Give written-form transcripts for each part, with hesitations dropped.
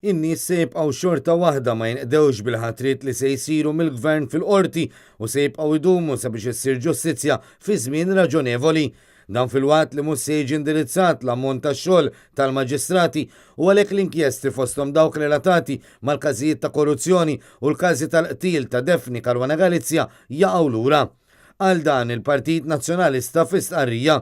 In-nies se jibqgħu xorta waħda ma jinqdewx bil-ħatrit li se jsiru mill-gvern fil-qorti u se jibqgħu jdumu sabiex issir ġustizzja fi żmien raġonevoli. Dan fil-waqt li mhux se jiġi indirizzat l-ammont tax-xogħol tal-maġistrati u għalhekk l-inkjesti fosthom dawk relatati mal-każijiet ta' korruzzjoni u l-każi tal-qtil ta' Defni Caruana Galizia jaqgħu lura. Għal dan il-Partit Nazzjonalista fi stqarrija.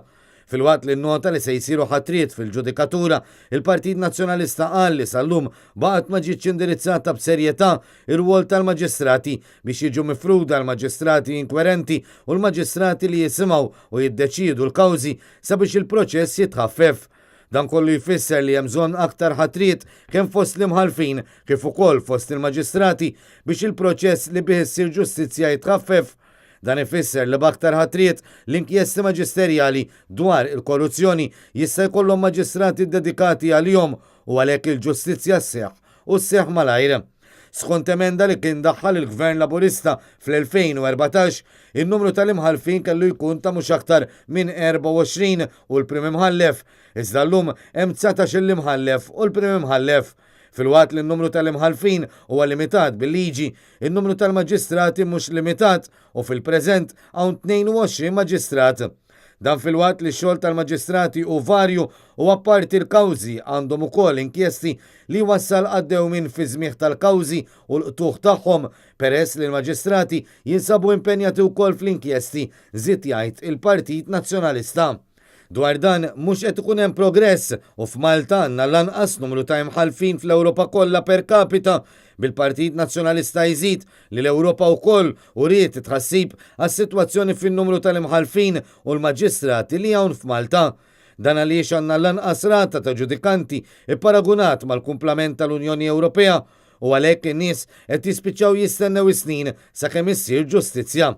Fil-waqt li nnota li se jsiru ħatriet fil-ġudikatura, il-Partit Nazzjonalista qal li sal-lum baqgħet ma ġietx indirizzata b'serjetà ir-rwol tal-maġistrati biex jiġu mifruda l-maġistrati inkwerenti u l-maġistrati li jisimgħu u jiddeċiedu l-kawżi sabiex il-proċess jitħaffef. Dan kollu jfisser li hemm bżonn aktar ħatriet kemm fost l-imħalfin kif ukoll fost il-maġistrati biex il-proċess li bih issir ġustizzja jitħaffef. Dan ifisser li b'aktar ħatriet l-inkjesti maġisterjali dwar il-korruzzjoni jista' jkollhom maġistrati dedikati għalihom u għalhekk il-ġustizzja sseħħ u sseħħ malajr. Skont emenda li kien daħħal il-Gvern Laburista fl-2014, in-numru tal-imħalfin kellu jkun ta' mhux aktar minn 24 u l-prim imħallef, iżda llum hemm 19 l-imħallef u l-prim imħallef. Fil-waqt li n-numru tal-imħalfin huwa limitat bil-liġi, in-numru tal-maġistrati mhux limitat u fil-preżent hawn 22 maġistrat. Dan fil-waqt li x-xogħol tal-maġistrati u varju u apparti l-kawżi għandhom ukoll inkjesti li wassal għaddew minn fi żmieħ tal-kawżi u l-qtuħ tagħhom peress li l-maġistrati jinsabu impenjati wkoll fl-inkjesti żied jgħid il-Partit Nazzjonalista. Dwar dan mhux qed ikun hemm progress u f'Malta għandna l-anqas numru ta' imħalfin fl-Ewropa kollha per capita bil-Partit Nazzjonalista jżid li l-Ewropa wkoll uriet tħassib għas-sitwazzjoni fin-numru tal-imħalfin u l-maġistrati li hawn f'Malta. Dan għaliex għandna l-anqas rata ta' ġudikanti ipparagunat mal-kumplament tal-Unjoni Ewropea u għalhekk in-nies qed jispiċċaw jistennew is-snin sakemm issir ġustizzja.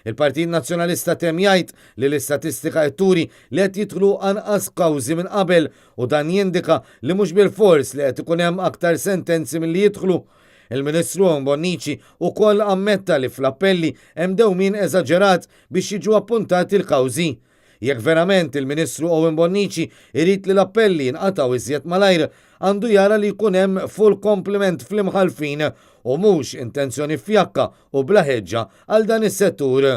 Il-Partit Nazzjonalista temm jgħid li l-istatistika qed turi li qed jidħlu anqas kawżi minn qabel u dan jindika li mhux bil-fors li qed ikun hemm aktar sentenzi milli jidħlu. Il-Ministru Bonnici wkoll ammetta li fl-appelli hemm dewmien eżaġerat biex jiġu appuntati l-kawżi. Jekk verament il-Ministru Owen Bonnici irid li l-appelli jinqataw iżjed malajr, għandu jara li jkun hemm full complement fl-imħalfin u mhux intenzjoni fjakka u bla ħeġġa għal dan is-settur.